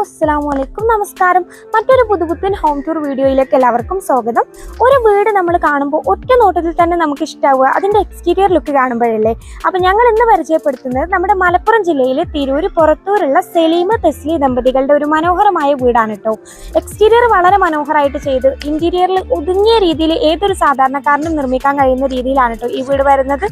അസ്സലാമലൈക്കും, നമസ്കാരം. മറ്റൊരു പുതുപുത്തൻ ഹോം ടൂർ വീഡിയോയിലേക്ക് എല്ലാവർക്കും സ്വാഗതം. ഒരു വീട് നമ്മൾ കാണുമ്പോൾ ഒറ്റ നോട്ടത്തിൽ തന്നെ നമുക്ക് ഇഷ്ടമാവുക അതിൻ്റെ എക്സ്റ്റീരിയർ ലുക്ക് കാണുമ്പോഴല്ലേ. അപ്പം ഞങ്ങൾ ഇന്ന് പരിചയപ്പെടുത്തുന്നത് നമ്മുടെ മലപ്പുറം ജില്ലയിലെ തിരൂര് പുറത്തൂരുള്ള സലീമ തെസ്ലി ദമ്പതികളുടെ ഒരു മനോഹരമായ വീടാണ് കേട്ടോ. എക്സ്റ്റീരിയർ വളരെ മനോഹരമായിട്ട് ചെയ്ത് ഇന്റീരിയറിൽ ഒതുങ്ങിയ രീതിയിൽ ഏതൊരു സാധാരണക്കാരനും നിർമ്മിക്കാൻ കഴിയുന്ന രീതിയിലാണ് കേട്ടോ ഈ വീട് വരുന്നത്.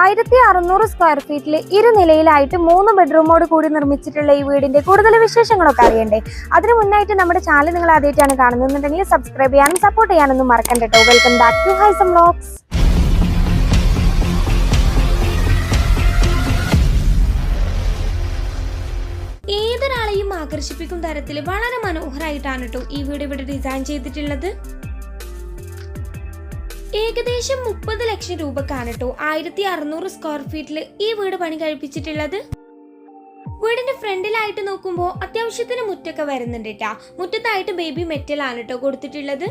1600 സ്ക്വയർ ഫീറ്റിൽ ഇരുനിലയിലായിട്ട് 3 ബെഡ്റൂമോട് കൂടി നിർമ്മിച്ചിട്ടുള്ള ഈ വീടിന്റെ കൂടുതൽ വിശേഷങ്ങളൊക്കെ അറിയണ്ടേ. അതിന് മുന്നായിട്ട് നമ്മുടെ ചാനൽ നിങ്ങൾ ആദ്യമായിട്ടാണ് കാണുന്നുണ്ടെങ്കിൽ സബ്സ്ക്രൈബ് ചെയ്യാനും സപ്പോർട്ട് ചെയ്യാനൊന്നും മറക്കണ്ട കേട്ടോ. Welcome back to Haisam vlogs. ഏതൊരാളെയും ആകർഷിപ്പിക്കും തരത്തിൽ വളരെ മനോഹരമായിട്ടാണ് കേട്ടോ ഈ വീട് ഇവിടെ ഡിസൈൻ ചെയ്തിട്ടുള്ളത്. ഏകദേശം 30 ലക്ഷം രൂപക്കാണ് കേട്ടോ 1600 സ്ക്വയർ ഫീറ്റിൽ ഈ വീട് പണി കഴിപ്പിച്ചിട്ടുള്ളത്. വീടിന്റെ ഫ്രണ്ടിലായിട്ട് നോക്കുമ്പോൾ അത്യാവശ്യത്തിന് മുറ്റൊക്കെ വരുന്നുണ്ട് കേട്ടാ. മുറ്റത്തായിട്ട് ബേബി മെറ്റൽ ആണ് കേട്ടോ കൊടുത്തിട്ടുള്ളത്.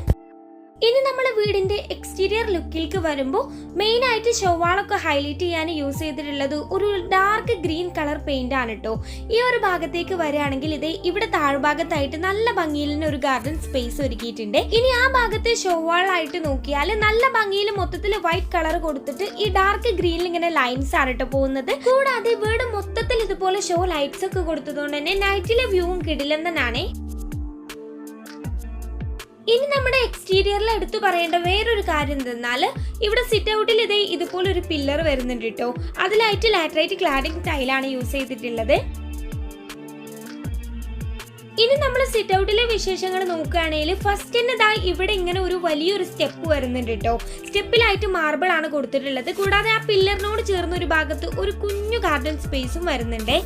ഇനി നമ്മൾ വീടിന്റെ എക്സ്റ്റീരിയർ ലുക്കിലേക്ക് വരുമ്പോൾ മെയിൻ ആയിട്ട് ഷോവാളൊക്കെ ഹൈലൈറ്റ് ചെയ്യാൻ യൂസ് ചെയ്തിട്ടുള്ളത് ഒരു ഡാർക്ക് ഗ്രീൻ കളർ പെയിന്റ് ആണ് കേട്ടോ. ഈ ഒരു ഭാഗത്തേക്ക് വരികയാണെങ്കിൽ ഇത് ഇവിടെ താഴ്ഭാഗത്തായിട്ട് നല്ല ഭംഗിയിൽ ഒരു ഗാർഡൻ സ്പേസ് ഒരുക്കിയിട്ടുണ്ട്. ഇനി ആ ഭാഗത്തെ ഷോവാളായിട്ട് നോക്കിയാൽ നല്ല ഭംഗിയിൽ മൊത്തത്തിൽ വൈറ്റ് കളർ കൊടുത്തിട്ട് ഈ ഡാർക്ക് ഗ്രീനിൽ ഇങ്ങനെ ലൈൻസ് ആണ് കേട്ടോ പോകുന്നത്. കൂടാതെ വീട് മൊത്തത്തിൽ ഇതുപോലെ ഷോ ലൈറ്റ്സ് ഒക്കെ കൊടുത്തതുകൊണ്ട് തന്നെ നൈറ്റിലെ വ്യൂവും കിടിലെന്നാണ്. ഇനി നമ്മുടെ എക്സ്റ്റീരിയറിൽ എടുത്തു പറയേണ്ട വേറൊരു കാര്യം എന്തെന്നാൽ ഇവിടെ സിറ്റ് ഔട്ടിൽ ഇതുപോലെ ഒരു പില്ലർ വരുന്നുണ്ട് കേട്ടോ. അതിലായിട്ട് ലാറ്ററൈറ്റ് ക്ലാഡിംഗ് ടൈലാണ് യൂസ് ചെയ്തിട്ടുള്ളത്. ഇനി നമ്മൾ സിറ്റ് ഔട്ടിലെ വിശേഷങ്ങൾ നോക്കുകയാണെങ്കിൽ ഫസ്റ്റ് തന്നെ ഇവിടെ ഇങ്ങനെ ഒരു വലിയൊരു സ്റ്റെപ്പ് വരുന്നുണ്ട് കേട്ടോ. സ്റ്റെപ്പിലായിട്ട് മാർബിൾ ആണ് കൊടുത്തിട്ടുള്ളത്. കൂടാതെ ആ പില്ലറിനോട് ചേർന്ന ഒരു ഭാഗത്ത് ഒരു കുഞ്ഞു ഗാർഡൻ സ്പേസും വരുന്നുണ്ട്.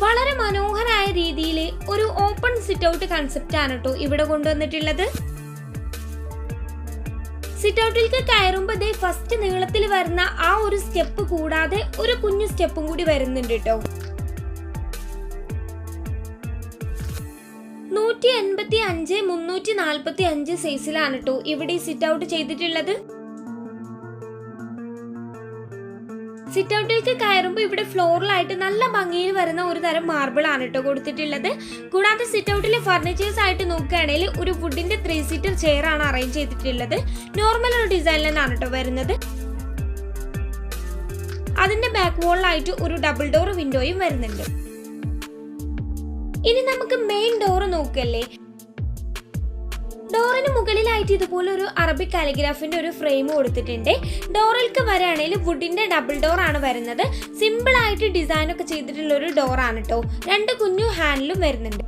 വളരെ മനോഹരമായ രീതിയിൽ ഒരു ഓപ്പൺ സിറ്റ് ഔട്ട് കൺസെപ്റ്റ് ആണ് കേട്ടോ ഇവിടെ കൊണ്ടുവന്നിട്ടുള്ളത്. സിറ്റ് ഔട്ടിലേക്ക് കയറുമ്പോൾ ഫസ്റ്റ് നീളത്തിൽ വരുന്ന ആ ഒരു സ്റ്റെപ്പ് കൂടാതെ ഒരു കുഞ്ഞു സ്റ്റെപ്പും കൂടി വരുന്നുണ്ട് കേട്ടോ. 185 345 സൈസിലാണ് കേട്ടോ ഇവിടെ സിറ്റ് ഔട്ട് ചെയ്തിട്ടുള്ളത്. സിറ്റ് ഔട്ടിലേക്ക് കയറുമ്പോൾ ഇവിടെ ഫ്ലോറിലായിട്ട് നല്ല ഭംഗിയിൽ വരുന്ന ഒരു തരം മാർബിൾ ആണ് കേട്ടോ കൊടുത്തിട്ടുള്ളത്. കൂടാതെ സിറ്റ് ഔട്ടിലെ ഫർണിച്ചേഴ്സ് ആയിട്ട് നോക്കുകയാണെങ്കിൽ ഒരു വുഡിന്റെ 3 സീറ്റർ ചെയർ ആണ് അറേഞ്ച് ചെയ്തിട്ടുള്ളത്. നോർമൽ ഒരു ഡിസൈനിൽ തന്നെയാണ് കേട്ടോ വരുന്നത്. അതിന്റെ ബാക്ക് വോളിലായിട്ട് ഒരു ഡബിൾ ഡോർ വിൻഡോയും വരുന്നുണ്ട്. ഇനി നമുക്ക് മെയിൻ ഡോർ നോക്കല്ലേ. ഡോറിന് മുകളിലായിട്ട് ഇതുപോലെ ഒരു അറബിക് കാലിഗ്രാഫിന്റെ ഒരു ഫ്രെയിം കൊടുത്തിട്ടുണ്ട്. ഡോറിലേക്ക് വരികയാണെങ്കിൽ വുഡിന്റെ ഡബിൾ ഡോർ ആണ് വരുന്നത്. സിമ്പിൾ ആയിട്ട് ഡിസൈൻ ഒക്കെ ചെയ്തിട്ടുള്ള ഒരു ഡോർ ആണ് കേട്ടോ. 2 കുഞ്ഞു ഹാൻഡിലും വരുന്നുണ്ട്.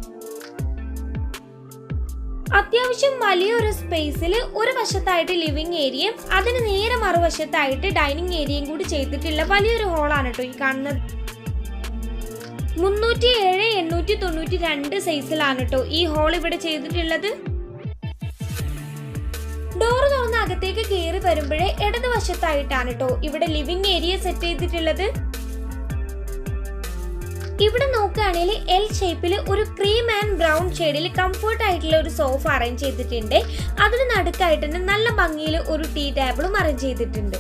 അത്യാവശ്യം വലിയൊരു സ്പേസിൽ ഒരു വശത്തായിട്ട് ലിവിംഗ് ഏരിയയും അതിന് നേരെ മറുവശത്തായിട്ട് ഡൈനിങ് ഏരിയയും കൂടി ചെയ്തിട്ടുള്ള വലിയൊരു ഹോളാണ് കേട്ടോ ഈ കാണുന്നത്. 307 892 സൈസിലാണ് കേട്ടോ ഈ ഹോൾ ഇവിടെ ചെയ്തിട്ടുള്ളത്. ഡോർ തുറന്ന് അകത്തേക്ക് കയറി വരുമ്പോഴേ ഇടതുവശത്തായിട്ടാണ് കേട്ടോ ഇവിടെ ലിവിംഗ് ഏരിയ സെറ്റ് ചെയ്തിട്ടുള്ളത്. ഇവിടെ നോക്കുകയാണെങ്കിൽ എൽ ഷേപ്പിൽ ഒരു ക്രീം ആൻഡ് ബ്രൗൺ ഷെയ്ഡിൽ കംഫർട്ട് ആയിട്ടുള്ള ഒരു സോഫ അറേഞ്ച് ചെയ്തിട്ടുണ്ട്. അതിന് നടുക്കായിട്ട് തന്നെ നല്ല ഭംഗിയിൽ ഒരു ടീ ടേബിളും അറേഞ്ച് ചെയ്തിട്ടുണ്ട്.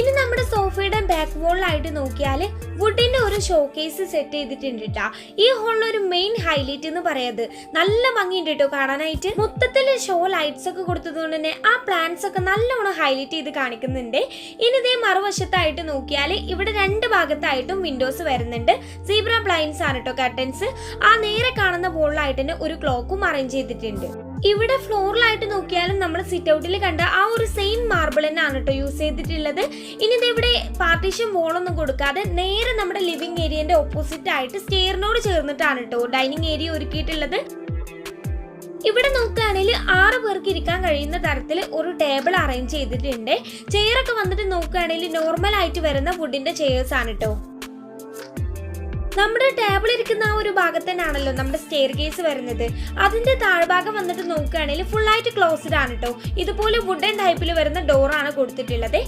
ഇനി നമ്മുടെ സോഫയുടെ ബാക്ക് വോളിലായിട്ട് നോക്കിയാൽ വുഡിന്റെ ഒരു ഷോക്കേസ് സെറ്റ് ചെയ്തിട്ടുണ്ട് കേട്ടോ. ഈ ഹോളിൽ ഒരു മെയിൻ ഹൈലൈറ്റ് എന്ന് പറയുന്നത് നല്ല ഭംഗിയുണ്ട് കേട്ടോ കാണാനായിട്ട്. മൊത്തത്തിൽ ഷോ ലൈറ്റ്സ് ഒക്കെ കൊടുത്തതുകൊണ്ട് തന്നെ ആ പ്ലാന്റ്സ് ഒക്കെ നല്ലോണം ഹൈലൈറ്റ് ചെയ്ത് കാണിക്കുന്നുണ്ട്. ഇനി ഇതേ മറുവശത്തായിട്ട് നോക്കിയാൽ ഇവിടെ 2 ഭാഗത്തായിട്ടും വിൻഡോസ് വരുന്നുണ്ട്. സീബ്ര ബ്ലൈൻഡ്സ് ആണ് കേട്ടോ കർട്ടൻസ്. ആ നേരെ കാണുന്ന വോളിലായിട്ട് തന്നെ ഒരു ക്ലോക്കും അറേഞ്ച് ചെയ്തിട്ടുണ്ട്. ഇവിടെ ഫ്ലോറിലായിട്ട് നോക്കിയാലും നമ്മൾ സിറ്റ് ഔട്ടിൽ കണ്ട ആ ഒരു സെയിം മാർബിൾ തന്നെയാണ് കേട്ടോ യൂസ് ചെയ്തിട്ടുള്ളത്. ഇനി ഇവിടെ പാർട്ടീഷൻ വോളൊന്നും കൊടുക്കാതെ നേരെ നമ്മുടെ ലിവിംഗ് ഏരിയന്റെ ഓപ്പോസിറ്റ് ആയിട്ട് സ്റ്റെയറിനോട് ചേർന്നിട്ടാണ് കേട്ടോ ഡൈനിങ് ഏരിയ ഒരുക്കിയിട്ടുള്ളത്. ഇവിടെ നോക്കുകയാണെങ്കിൽ 6 പേർക്ക് ഇരിക്കാൻ കഴിയുന്ന തരത്തിൽ ഒരു ടേബിൾ അറേഞ്ച് ചെയ്തിട്ടുണ്ട്. ചെയറൊക്കെ വന്നിട്ട് നോക്കുകയാണെങ്കിൽ നോർമൽ ആയിട്ട് വരുന്ന വുഡിന്റെ ചെയേഴ്സ് ആണ് കേട്ടോ. നമ്മുടെ ടേബിൾ ഇരിക്കുന്ന ആ ഒരു ഭാഗത്ത് തന്നെയാണല്ലോ നമ്മുടെ സ്റ്റെയർ കേസ് വരുന്നത്. അതിന്റെ താഴ്ഭാഗം വന്നിട്ട് നോക്കുകയാണെങ്കിൽ ഫുൾ ആയിട്ട് ക്ലോസ്ഡ് ആണ് കേട്ടോ. ഇതുപോലെ വുഡൻ ടൈപ്പിൽ വരുന്ന ഡോറാണ് കൊടുത്തിട്ടുള്ളത്.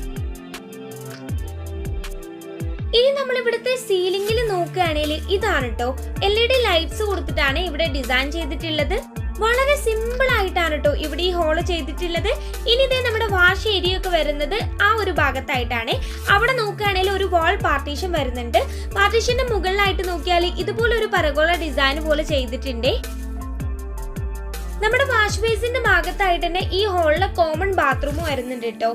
ഇനി നമ്മൾ ഇവിടുത്തെ സീലിംഗിൽ നോക്കുകയാണെങ്കിൽ ഇതാണ് കേട്ടോ, LED ലൈറ്റ്സ് കൊടുത്തിട്ടാണ് ഇവിടെ ഡിസൈൻ ചെയ്തിട്ടുള്ളത്. വളരെ സിമ്പിൾ ആയിട്ടാണ് കേട്ടോ ഇവിടെ ഈ ഹോള് ചെയ്തിട്ടുള്ളത്. ഇനി ഇതേ നമ്മുടെ വാഷ് ഏരിയ ഒക്കെ വരുന്നത് ആ ഒരു ഭാഗത്തായിട്ടാണ്. അവിടെ നോക്കുകയാണെങ്കിൽ ഒരു വാൾ പാർട്ടീഷൻ വരുന്നുണ്ട്. പാർട്ടീഷന്റെ മുകളിലായിട്ട് നോക്കിയാൽ ഇതുപോലെ ഒരു പരഗോള ഡിസൈൻ പോലെ ചെയ്തിട്ടുണ്ട്. നമ്മുടെ വാഷ് ബേസിന്റെ ഭാഗത്തായിട്ട് തന്നെ ഈ ഹോളിലെ കോമൺ ബാത്റൂം വരുന്നുണ്ട് കേട്ടോ.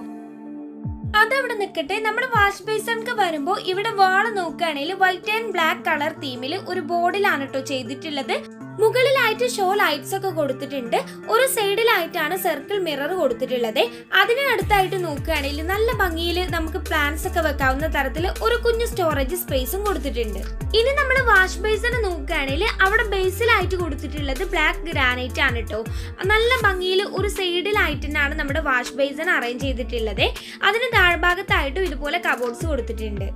അതവിടെ നിൽക്കട്ടെ. നമ്മുടെ വാഷ് ബേസിനൊക്കെ വരുമ്പോൾ ഇവിടെ വാള് നോക്കുകയാണെങ്കിൽ വൈറ്റ് ആൻഡ് ബ്ലാക്ക് കളർ തീമിൽ ഒരു ബോർഡിലാണ് കേട്ടോ ചെയ്തിട്ടുള്ളത്. മുകളിലായിട്ട് ഷോ ലൈറ്റ്സ് ഒക്കെ കൊടുത്തിട്ടുണ്ട്. ഒരു സൈഡിലായിട്ടാണ് സർക്കിൾ മിറർ കൊടുത്തിട്ടുള്ളത്. അതിനടുത്തായിട്ട് നോക്കുകയാണെങ്കിൽ നല്ല ഭംഗിയിൽ നമുക്ക് പ്ലാന്റ്സ് ഒക്കെ വെക്കാവുന്ന തരത്തിൽ ഒരു കുഞ്ഞു സ്റ്റോറേജ് സ്പേസും കൊടുത്തിട്ടുണ്ട്. ഇനി നമ്മൾ വാഷ് ബേസിന് നോക്കുകയാണെങ്കിൽ അവിടെ ബേസിലായിട്ട് കൊടുത്തിട്ടുള്ളത് ബ്ലാക്ക് ഗ്രാനൈറ്റ് ആണ് കേട്ടോ. നല്ല ഭംഗിയിൽ ഒരു സൈഡിലായിട്ടാണ് നമ്മുടെ വാഷ് ബേസിന് അറേഞ്ച് ചെയ്തിട്ടുള്ളത്. അതിന് താഴ്ഭാഗത്തായിട്ടും ഇതുപോലെ കബോർഡ്സ് കൊടുത്തിട്ടുണ്ട്.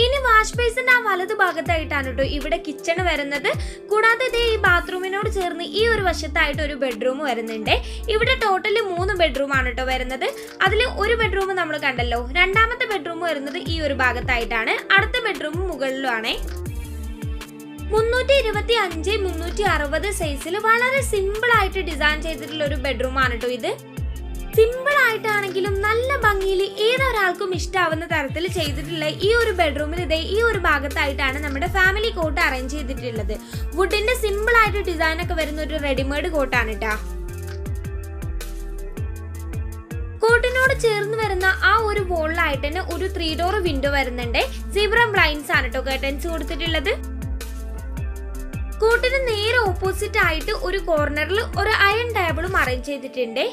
ഇനി വാഷ് ബേസിന്റെ ആ വലതു ഭാഗത്തായിട്ടാണ് കേട്ടോ ഇവിടെ കിച്ചൺ വരുന്നത്. കൂടാതെ ഇതേ ഈ ബാത്റൂമിനോട് ചേർന്ന് ഈ ഒരു വശത്തായിട്ട് ഒരു ബെഡ്റൂം വരുന്നുണ്ട്. ഇവിടെ ടോട്ടല് 3 ബെഡ്റൂം ആണ് കേട്ടോ വരുന്നത്. അതിൽ ഒരു ബെഡ്റൂം നമ്മൾ കണ്ടല്ലോ. രണ്ടാമത്തെ ബെഡ്റൂം വരുന്നത് ഈ ഒരു ഭാഗത്തായിട്ടാണ്. അടുത്ത ബെഡ്റൂം മുകളിലുമാണ്. 325 360 സൈസിൽ വളരെ സിമ്പിൾ ആയിട്ട് ഡിസൈൻ ചെയ്തിട്ടുള്ള ഒരു ബെഡ്റൂം ആണ് കേട്ടോ ഇത്. സിമ്പിൾ ആയിട്ടാണെങ്കിലും നല്ല ഭംഗിയിൽ ഏതൊരാൾക്കും ഇഷ്ടാവുന്ന തരത്തിൽ ചെയ്തിട്ടുള്ള ഈ ഒരു ബെഡ്റൂമിൽ ഇതേ ഈ ഒരു ഭാഗത്തായിട്ടാണ് നമ്മുടെ ഫാമിലി കോട്ട് അറേഞ്ച് ചെയ്തിട്ടുള്ളത്. വുഡിന്റെ സിമ്പിൾ ആയിട്ട് ഡിസൈൻ ഒക്കെ വരുന്ന ഒരു റെഡിമെയ്ഡ് കോട്ടാണ് കേട്ടോ. കോട്ടിനോട് ചേർന്ന് വരുന്ന ആ ഒരു വോളിലായിട്ട് തന്നെ ഒരു 3 ഡോർ വിൻഡോ വരുന്നുണ്ട്. സീബ്ര ബ്ലൈൻഡ്സ് ആണ് കേട്ടോ കർട്ടൻസ് കൊടുത്തിട്ടുള്ളത്. കോട്ടിന് നേരെ ഓപ്പോസിറ്റ് ആയിട്ട് ഒരു കോർണറിൽ ഒരു അയൺ ടേബിളും അറേഞ്ച് ചെയ്തിട്ടുണ്ട്.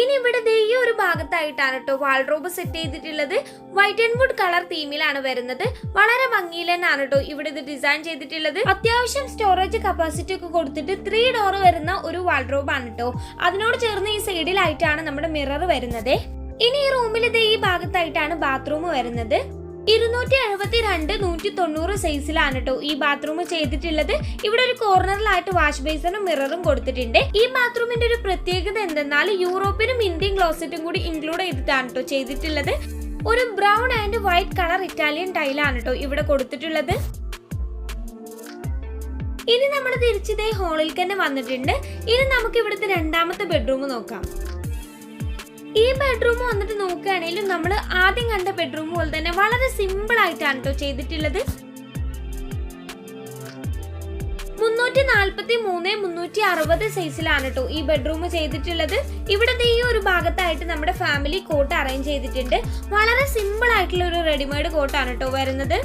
ഇനി ഇവിടെ ഈ ഒരു ഭാഗത്തായിട്ടാണ് കേട്ടോ വാൾഡ്രോബ് സെറ്റ് ചെയ്തിട്ടുള്ളത്. വൈറ്റ് ആൻഡ് വുഡ് കളർ തീമിലാണ് വരുന്നത്. വളരെ ഭംഗിയിൽ തന്നെയാണ് കേട്ടോ ഇവിടെ ഇത് ഡിസൈൻ ചെയ്തിട്ടുള്ളത്. അത്യാവശ്യം സ്റ്റോറേജ് കപ്പാസിറ്റി ഒക്കെ കൊടുത്തിട്ട് 3 ഡോർ വരുന്ന ഒരു വാൾഡ്രോബ് ആണ് കേട്ടോ. അതിനോട് ചേർന്ന് ഈ സൈഡിലായിട്ടാണ് നമ്മുടെ മിറർ വരുന്നത്. ഇനി ഈ റൂമിൽ ഇത് ഈ ഭാഗത്തായിട്ടാണ് ബാത്റൂം വരുന്നത്. 272 190 സൈസിലാണ് കേട്ടോ ഈ ബാത്റൂം ചെയ്തിട്ടുള്ളത്. ഇവിടെ ഒരു കോർണറിലായിട്ട് വാഷ് ബേസിനും മിററും കൊടുത്തിട്ടുണ്ട്. ഈ ബാത്റൂമിന്റെ ഒരു പ്രത്യേകത എന്തെന്നാൽ യൂറോപ്പിനും ഇന്ത്യൻ ക്ലോസറ്റും കൂടി ഇൻക്ലൂഡ് ചെയ്തിട്ടാണ് കേട്ടോ ചെയ്തിട്ടുള്ളത്. ഒരു brown and white colour Italian ടൈലാണ് കേട്ടോ ഇവിടെ കൊടുത്തിട്ടുള്ളത്. ഇനി നമ്മൾ തിരിച്ചതേ ഹോളിൽ തന്നെ വന്നിട്ടുണ്ട്. ഇനി നമുക്ക് ഇവിടുത്തെ രണ്ടാമത്തെ ബെഡ്റൂം നോക്കാം. ഈ ബെഡ്റൂം വന്നിട്ട് നോക്കുകയാണെങ്കിലും നമ്മൾ ആദ്യം കണ്ട ബെഡ്റൂം പോലെ തന്നെ വളരെ സിമ്പിൾ ആയിട്ടാണ് കേട്ടോ ചെയ്തിട്ടുള്ളത്. 343 360 സൈസിലാണ് കേട്ടോ ഈ ബെഡ്റൂം ചെയ്തിട്ടുള്ളത്. ഇവിടെ ഈ ഒരു ഭാഗത്തായിട്ട് നമ്മുടെ ഫാമിലി കോട്ട് അറേഞ്ച് ചെയ്തിട്ടുണ്ട്. വളരെ സിമ്പിൾ ആയിട്ടുള്ള ഒരു റെഡിമെയ്ഡ് കോട്ടാണ് കേട്ടോ വരുന്നത്.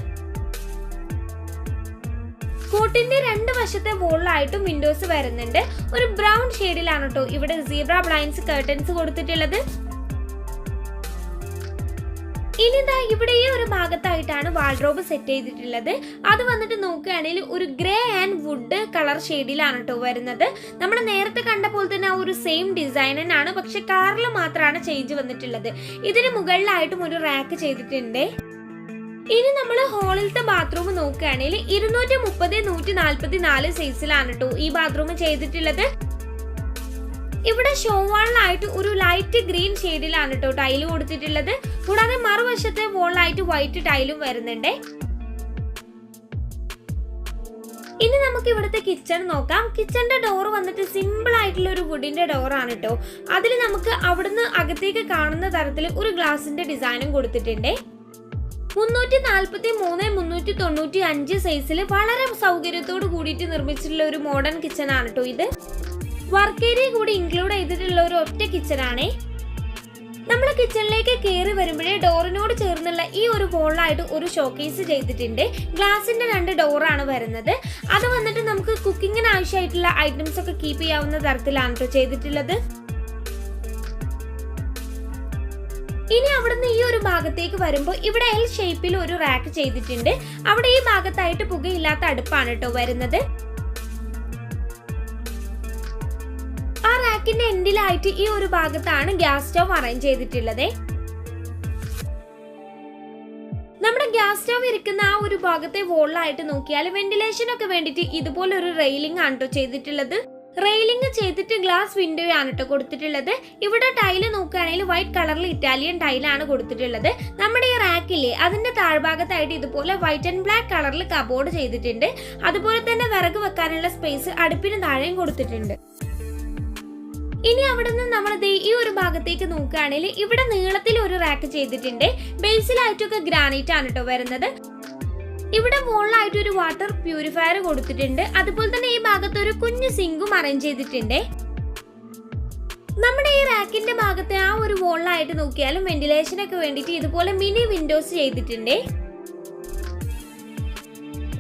കോട്ടിന്റെ 2 വശത്തെ വോളിലായിട്ടും വിൻഡോസ് വരുന്നുണ്ട്. ഒരു ബ്രൗൺ ഷെയ്ഡിലാണ് കേട്ടോ ഇവിടെ സീബ്ര ബ്ലൈൻഡ്സ് കർട്ടൻസ് കൊടുത്തിട്ടുള്ളത്. ഇനി ഇതാ ഇവിടെ ഈ ഒരു ഭാഗത്തായിട്ടാണ് വാൾഡ്രോബ് സെറ്റ് ചെയ്തിട്ടുള്ളത്. അത് വന്നിട്ട് നോക്കുകയാണെങ്കിൽ ഒരു ഗ്രേ ആൻഡ് വുഡ് കളർ ഷെയ്ഡിലാണ് കേട്ടോ വരുന്നത്. നമ്മൾ നേരത്തെ കണ്ട പോലെ തന്നെ ആ ഒരു സെയിം ഡിസൈൻ തന്നെയാണ്, പക്ഷെ കളറിൽ മാത്രമാണ് ചേഞ്ച് വന്നിട്ടുള്ളത്. ഇതിന് മുകളിലായിട്ടും ഒരു റാക്ക് ചെയ്തിട്ടുണ്ട്. ഇനി നമ്മൾ ഹോളിലത്തെ ബാത്റൂം നോക്കുകയാണെങ്കിൽ 230 144 സൈസിലാണ് കേട്ടോ ഈ ബാത്റൂം ചെയ്തിട്ടുള്ളത്. ഇവിടെ ഷോവാളിലായിട്ട് ഒരു ലൈറ്റ് ഗ്രീൻ ഷെയ്ഡിലാണ് കേട്ടോ ടൈല് കൊടുത്തിട്ടുള്ളത്. കൂടാതെ മറുവശത്തെ വോളിലായിട്ട് വൈറ്റ് ടൈലും വരുന്നുണ്ട്. ഇനി നമുക്ക് ഇവിടുത്തെ കിച്ചൺ നോക്കാം. കിച്ചന്റെ ഡോർ വന്നിട്ട് സിമ്പിൾ ആയിട്ടുള്ള ഒരു വുഡിന്റെ ഡോർ ആണ് കേട്ടോ. അതിൽ നമുക്ക് അവിടുന്ന് അകത്തേക്ക് കാണുന്ന തരത്തിൽ ഒരു ഗ്ലാസിന്റെ ഡിസൈനും കൊടുത്തിട്ടുണ്ട്. 343 395 സൈസിൽ വളരെ സൗകര്യത്തോട് കൂടിയിട്ട് നിർമ്മിച്ചിട്ടുള്ള ഒരു മോഡേൺ കിച്ചൺ ആണ് കേട്ടോ ഇത്. വർക്ക് ഏരിയ കൂടി ഇൻക്ലൂഡ് ചെയ്തിട്ടുള്ള ഒരു ഒറ്റ കിച്ചൺ ആണ്. നമ്മൾ കിച്ചണിലേക്ക് കയറി വരുമ്പോഴേ ഡോറിനോട് ചേർന്നുള്ള ഈ ഒരു വോളിലായിട്ട് ഒരു ഷോക്കേസ് ചെയ്തിട്ടുണ്ട്. ഗ്ലാസിന്റെ 2 ഡോറാണ് വരുന്നത്. അത് വന്നിട്ട് നമുക്ക് കുക്കിങ്ങിന് ആവശ്യമായിട്ടുള്ള ഐറ്റംസ് ഒക്കെ കീപ്പ് ചെയ്യാവുന്ന തരത്തിലാണ് കേട്ടോ ചെയ്തിട്ടുള്ളത്. ഇനി അവിടുന്ന് ഈ ഒരു ഭാഗത്തേക്ക് വരുമ്പോൾ ഇവിടെ എൽ ഷേപ്പിൽ ഒരു റാക്ക് ചെയ്തിട്ടുണ്ട്. അവിടെ ഈ ഭാഗത്തായിട്ട് പുകയില്ലാത്ത അടുപ്പാണ് കേട്ടോ വരുന്നത്. ആ റാക്കിന്റെ എൻഡിലായിട്ട് ഈ ഒരു ഭാഗത്താണ് ഗ്യാസ് സ്റ്റവ് അറേഞ്ച് ചെയ്തിട്ടുള്ളത്. നമ്മുടെ ഗ്യാസ് സ്റ്റവ് ഇരിക്കുന്ന ആ ഒരു ഭാഗത്തെ വോളിലായിട്ട് നോക്കിയാൽ വെന്റിലേഷൻ ഒക്കെ വേണ്ടിയിട്ട് ഇതുപോലെ ഒരു റെയിലിംഗ് ആണ് കേട്ടോ ചെയ്തിട്ടുള്ളത്. റെയിലിംഗ് ചെയ്തിട്ട് ഗ്ലാസ് വിൻഡോ ആണ് കേട്ടോ കൊടുത്തിട്ടുള്ളത്. ഇവിടെ ടൈല് നോക്കുകയാണെങ്കിൽ വൈറ്റ് കളറിൽ ഇറ്റാലിയൻ ടൈലാണ് കൊടുത്തിട്ടുള്ളത്. നമ്മുടെ ഈ റാക്കില്ലേ അതിന്റെ താഴ്ഭാഗത്തായിട്ട് ഇതുപോലെ വൈറ്റ് ആൻഡ് ബ്ലാക്ക് കളറിൽ കബോർഡ് ചെയ്തിട്ടുണ്ട്. അതുപോലെ തന്നെ വിറക് വെക്കാനുള്ള സ്പേസ് അടുപ്പിന് താഴെയും കൊടുത്തിട്ടുണ്ട്. ഇനി അവിടെ നിന്ന് നമ്മൾ ഈ ഒരു ഭാഗത്തേക്ക് നോക്കുകയാണെങ്കിൽ ഇവിടെ നീളത്തിൽ ഒരു റാക്ക് ചെയ്തിട്ടുണ്ട്. ബേസിലായിട്ടൊക്കെ ഗ്രാനൈറ്റ് ആണ് കേട്ടോ വരുന്നത്. ഇവിടെ മുകളിലായിട്ട് ഒരു വാട്ടർ പ്യൂരിഫയർ കൊടുത്തിട്ടുണ്ട്. അതുപോലെ തന്നെ ഈ ഭാഗത്ത് ഒരു കുഞ്ഞു സിങ്കും അറേഞ്ച് ചെയ്തിട്ടുണ്ട്. നമ്മുടെ ഈ റാക്കിന്റെ ഭാഗത്തെ ആ ഒരു വോളിലായിട്ട് നോക്കിയാലും വെന്റിലേഷൻ ഒക്കെ വേണ്ടിയിട്ട് ഇതുപോലെ മിനി വിൻഡോസ് ചെയ്തിട്ടുണ്ട്.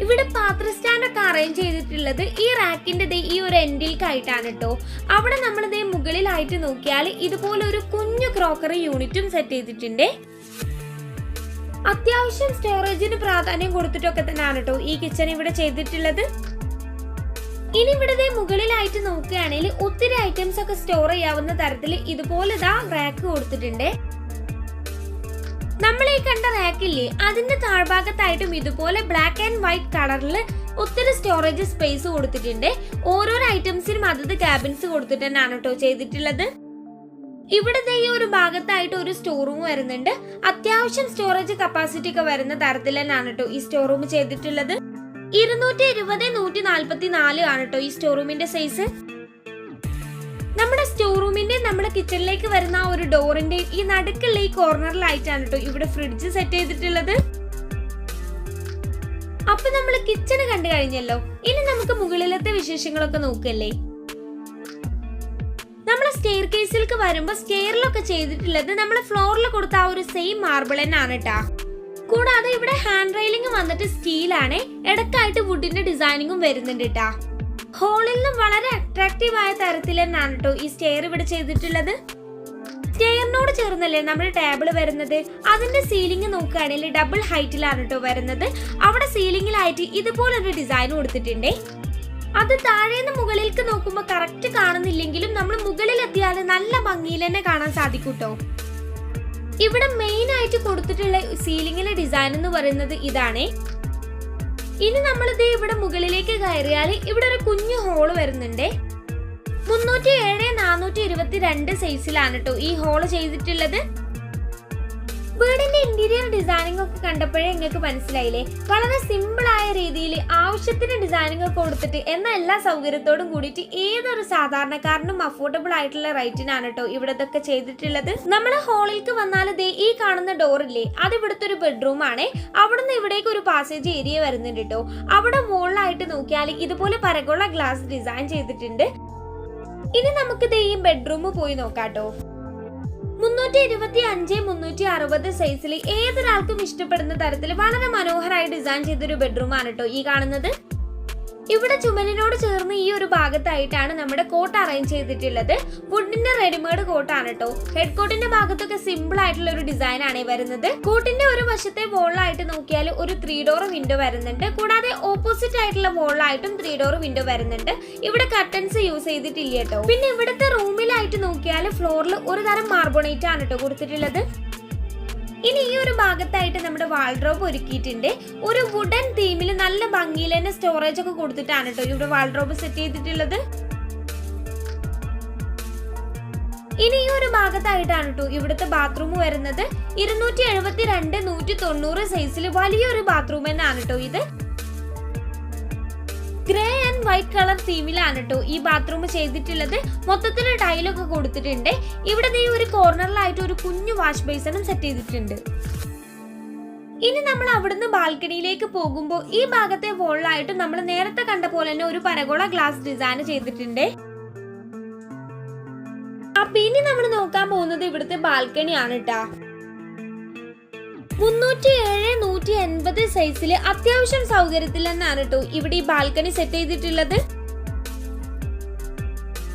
ഇവിടെ പാത്ര സ്റ്റാൻഡ് ഒക്കെ അറേഞ്ച് ചെയ്തിട്ടുള്ളത് ഈ റാക്കിന്റെ ഈ ഒരു എൻഡിൽക്കായിട്ടാണ് കേട്ടോ. അവിടെ നമ്മൾ മുകളിലായിട്ട് നോക്കിയാൽ ഇതുപോലെ ഒരു കുഞ്ഞു ക്രോക്കറി യൂണിറ്റും സെറ്റ് ചെയ്തിട്ടുണ്ട്. അത്യാവശ്യം സ്റ്റോറേജിന് പ്രാധാന്യം കൊടുത്തിട്ടൊക്കെ തന്നെയാണ് കേട്ടോ ഈ കിച്ചൺ ഇവിടെ ചെയ്തിട്ടുള്ളത്. ഇനി ഇവിടെ മുകളിലായിട്ട് നോക്കുകയാണെങ്കിൽ ഒത്തിരി ഐറ്റംസ് ഒക്കെ സ്റ്റോർ ചെയ്യാവുന്ന തരത്തിൽ ഇതുപോലെ റാക്ക് കൊടുത്തിട്ടുണ്ട്. നമ്മൾ ഈ കണ്ട റാക്കില്ലേ അതിന്റെ താഴ്ഭാഗത്തായിട്ടും ഇതുപോലെ ബ്ലാക്ക് ആൻഡ് വൈറ്റ് കളറിൽ ഒത്തിരി സ്റ്റോറേജ് സ്പേസ് കൊടുത്തിട്ടുണ്ട്. ഓരോരോ ഐറ്റംസിനും അതത് ക്യാബിൻസ് കൊടുത്തിട്ട് തന്നെയാണ് കേട്ടോ ചെയ്തിട്ടുള്ളത്. ഇവിടെ ഈ ഒരു ഭാഗത്തായിട്ട് ഒരു സ്റ്റോർ റൂം വരുന്നുണ്ട്. അത്യാവശ്യം സ്റ്റോറേജ് കപ്പാസിറ്റി ഒക്കെ വരുന്ന തരത്തിൽ തന്നെയാണ് കേട്ടോ ഈ സ്റ്റോർ റൂം ചെയ്തിട്ടുള്ളത്. 220x144 ആണ് കേട്ടോ ഈ സ്റ്റോർ റൂമിന്റെ സൈസ്. നമ്മുടെ സ്റ്റോർ റൂമിന്റെ നമ്മുടെ കിച്ചണിലേക്ക് വരുന്ന ഒരു ഡോറിന്റെ ഈ നടുക്കുള്ള ഈ കോർണറിലായിട്ടാണ് കേട്ടോ ഇവിടെ ഫ്രിഡ്ജ് സെറ്റ് ചെയ്തിട്ടുള്ളത്. അപ്പൊ നമ്മൾ കിച്ചണ് കണ്ടു കഴിഞ്ഞല്ലോ. ഇനി നമുക്ക് മുകളിലത്തെ വിശേഷങ്ങളൊക്കെ നോക്കല്ലേ. നമ്മൾ സ്റ്റെയർ കേസിലേക്ക് വരുമ്പോ സ്റ്റെയറിലൊക്കെ ചെയ്തിട്ടുള്ളത് നമ്മൾ ഫ്ലോറിൽ കൊടുത്ത ആ ഒരു സെയിം മാർബിൾ തന്നെയാണ് കേട്ടാ. കൂടാതെ ഇവിടെ ഹാൻഡ് റെയിലിംഗ് വന്നിട്ട് സ്റ്റീലാണ്. ഇടക്കായിട്ട് വുഡിന്റെ ഡിസൈനിങ്ങും വരുന്നുണ്ട് കേട്ടാ. ഹോളിൽ നിന്നും വളരെ അട്രാക്റ്റീവ് ആയ തരത്തിൽ തന്നെയാണ് കേട്ടോ ഈ സ്റ്റെയർ ഇവിടെ ചെയ്തിട്ടുള്ളത്. സ്റ്റെയറിനോട് ചേർന്നല്ലേ നമ്മുടെ ടേബിൾ വരുന്നത്. അതിന്റെ സീലിംഗ് നോക്കുകയാണെങ്കിൽ ഡബിൾ ഹൈറ്റിലാണ് കേട്ടോ വരുന്നത്. അവിടെ സീലിംഗിലായിട്ട് ഇതുപോലൊരു ഡിസൈൻ കൊടുത്തിട്ടുണ്ട്. അത് താഴേന്ന് മുകളിലേക്ക് നോക്കുമ്പോൾ കറക്റ്റ് കാണുന്നില്ലെങ്കിലും നമ്മൾ മുകളിലെത്തിയാൽ നല്ല ഭംഗിയിൽ തന്നെ കാണാൻ സാധിക്കും കേട്ടോ. ഇവിടെ മെയിൻ ആയിട്ട് കൊടുത്തിട്ടുള്ള സീലിംഗിലെ ഡിസൈൻ എന്ന് പറയുന്നത് ഇതാണ്. ഇനി നമ്മൾ ഇവിടെ മുകളിലേക്ക് കയറിയാൽ ഇവിടെ ഒരു കുഞ്ഞു ഹോള് വരുന്നുണ്ട്. 307x422 സൈസിലാണ് കേട്ടോ ഈ ഹോള് ചെയ്തിട്ടുള്ളത്. വീടിന്റെ ഇന്റീരിയർ ഡിസൈനിങ് ഒക്കെ കണ്ടപ്പോഴേ നിങ്ങൾക്ക് മനസ്സിലായില്ലേ, വളരെ സിമ്പിൾ ആയ രീതിയിൽ ആവശ്യത്തിന് ഡിസൈനിങ് ഒക്കെ കൊടുത്തിട്ട് എന്നാൽ എല്ലാ സൗകര്യത്തോടും കൂടിയിട്ട് ഏതൊരു സാധാരണക്കാരനും അഫോർഡബിൾ ആയിട്ടുള്ള റേറ്റിനാണ് കേട്ടോ ഇവിടെ ഇതൊക്കെ ചെയ്തിട്ടുള്ളത്. നമ്മുടെ ഹോളിലേക്ക് വന്നാൽ ഈ കാണുന്ന ഡോറില്ലേ അത് ഇവിടുത്തെ ഒരു ബെഡ്റൂം ആണ്. അവിടുന്ന് ഇവിടേക്ക് ഒരു പാസേജ് ഏരിയ വരുന്നുണ്ട് കേട്ടോ. അവിടെ മുകളിലായിട്ട് നോക്കിയാൽ ഇതുപോലെ പരകോള ഗ്ലാസ് ഡിസൈൻ ചെയ്തിട്ടുണ്ട്. ഇനി നമുക്ക് ഈ ബെഡ്റൂം പോയി നോക്കാട്ടോ. 325x360 സൈസിൽ ഏതൊരാൾക്കും ഇഷ്ടപ്പെടുന്ന തരത്തിൽ വളരെ മനോഹരമായി ഡിസൈൻ ചെയ്തൊരു ബെഡ്റൂം ആണ് കേട്ടോ ഈ കാണുന്നത്. ഇവിടെ ചുമലിനോട് ചേർന്ന് ഈ ഒരു ഭാഗത്തായിട്ടാണ് നമ്മുടെ കോട്ട് അറേഞ്ച് ചെയ്തിട്ടുള്ളത്. വുഡിന്റെ റെഡിമെയ്ഡ് കോട്ടാണ് കേട്ടോ. ഹെഡ് കോട്ടിന്റെ ഭാഗത്തൊക്കെ സിമ്പിൾ ആയിട്ടുള്ള ഒരു ഡിസൈൻ ആണ് വരുന്നത്. കോട്ടിന്റെ ഒരു വശത്തെ വോളിലായിട്ട് നോക്കിയാൽ ഒരു 3 ഡോർ വിൻഡോ വരുന്നുണ്ട്. കൂടാതെ ഓപ്പോസിറ്റ് ആയിട്ടുള്ള വോളിലായിട്ടും 3 ഡോർ വിൻഡോ വരുന്നുണ്ട്. ഇവിടെ കർട്ടൻസ് യൂസ് ചെയ്തിട്ടില്ല കേട്ടോ. പിന്നെ ഇവിടുത്തെ റൂമിലായിട്ട് നോക്കിയാൽ ഫ്ലോറിൽ ഒരു തരം മാർബോണേറ്റ് ആണ് കേട്ടോ കൊടുത്തിട്ടുള്ളത്. ഇനി ഈ ഒരു ഭാഗത്തായിട്ട് നമ്മുടെ വാൾഡ്രോബ് ഒരുക്കിയിട്ടുണ്ട്. ഒരു വുഡൻ തീമിൽ നല്ല ഭംഗിയിൽ തന്നെ സ്റ്റോറേജ് ഒക്കെ കൊടുത്തിട്ടാണ് കേട്ടോ ഇവിടെ വാൾഡ്രോബ് സെറ്റ് ചെയ്തിട്ടുള്ളത്. ഇനി ഈ ഒരു ഭാഗത്തായിട്ടാണ് കേട്ടോ ഇവിടുത്തെ ബാത്റൂം വരുന്നത്. 272x190 സൈസിൽ വലിയൊരു ബാത്റൂം തന്നെയാണ് കേട്ടോ ഇത്. ഗ്രേ ആൻഡ് വൈറ്റ് കളർ തീമിലാണ് കേട്ടോ ഈ ബാത്റൂം ചെയ്തിട്ടുള്ളത്. മൊത്തത്തിൽ ടൈലൊക്കെ കൊടുത്തിട്ടുണ്ട്. ഇവിടെ ഒരു കോർണറിലായിട്ട് ഒരു കുഞ്ഞു വാഷ് ബേസിനും സെറ്റ് ചെയ്തിട്ടുണ്ട്. ഇനി നമ്മൾ അവിടുന്ന് ബാൽക്കണിയിലേക്ക് പോകുമ്പോൾ ഈ ഭാഗത്തെ വോളിലായിട്ട് നമ്മൾ നേരത്തെ കണ്ട പോലെ തന്നെ ഒരു പരകോള ഗ്ലാസ് ഡിസൈൻ ചെയ്തിട്ടുണ്ട്. അപ്പൊ ഇനി നമ്മൾ നോക്കാൻ പോകുന്നത് ഇവിടുത്തെ ബാൽക്കണിയാണ് കേട്ടാ. 307x180 സൈസില് അത്യാവശ്യം സൗകര്യത്തിൽ തന്നെയാണ് കേട്ടോ ഇവിടെ ഈ ബാൽക്കണി സെറ്റ് ചെയ്തിട്ടുള്ളത്.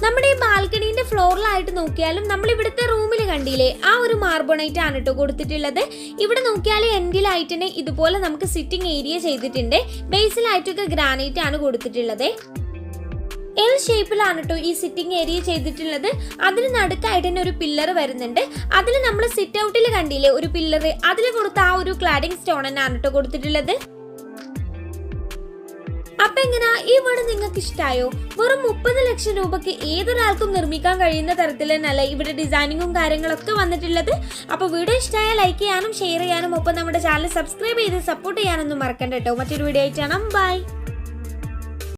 നമ്മുടെ ഈ ബാൽക്കണീന്റെ ഫ്ലോറിലായിട്ട് നോക്കിയാലും നമ്മൾ ഇവിടുത്തെ റൂമിൽ കണ്ടില്ലേ ആ ഒരു മാർബോണൈറ്റ് ആണ് കേട്ടോ കൊടുത്തിട്ടുള്ളത്. ഇവിടെ നോക്കിയാൽ എൻഡിലായിട്ട് തന്നെ ഇതുപോലെ നമുക്ക് സിറ്റിംഗ് ഏരിയ ചെയ്തിട്ടുണ്ട്. ബേസിലായിട്ടൊക്കെ ഗ്രാനൈറ്റ് ആണ് കൊടുത്തിട്ടുള്ളത്. എൽ ഷേപ്പിലാണ് കേട്ടോ ഈ സിറ്റിംഗ് ഏരിയ ചെയ്തിട്ടുള്ളത്. അതിന് നടുക്കായിട്ട് തന്നെ ഒരു പില്ലർ വരുന്നുണ്ട്. അതിൽ നമ്മൾ സിറ്റ് ഔട്ടിൽ കണ്ടില്ലേ ഒരു പില്ലർ, അതിൽ കൊടുത്ത ആ ഒരു ക്ലാഡിംഗ് സ്റ്റോൺ തന്നെയാണ് കേട്ടോ കൊടുത്തിട്ടുള്ളത്. അപ്പൊ എങ്ങനാ ഈ വീട് നിങ്ങൾക്ക് ഇഷ്ടമായോ? വെറും 30 ലക്ഷം രൂപയ്ക്ക് ഏതൊരാൾക്കും നിർമ്മിക്കാൻ കഴിയുന്ന തരത്തിൽ തന്നെയല്ലേ ഇവിടെ ഡിസൈനിങ്ങും കാര്യങ്ങളൊക്കെ വന്നിട്ടുള്ളത്. അപ്പൊ വീഡിയോ ഇഷ്ടമായ ലൈക്ക് ചെയ്യാനും ഷെയർ ചെയ്യാനും ഒപ്പം നമ്മുടെ ചാനൽ സബ്സ്ക്രൈബ് ചെയ്ത് സപ്പോർട്ട് ചെയ്യാനൊന്നും മറക്കണ്ട കേട്ടോ. മറ്റൊരു വീഡിയോ ആയിട്ട് കാണാം. ബൈ.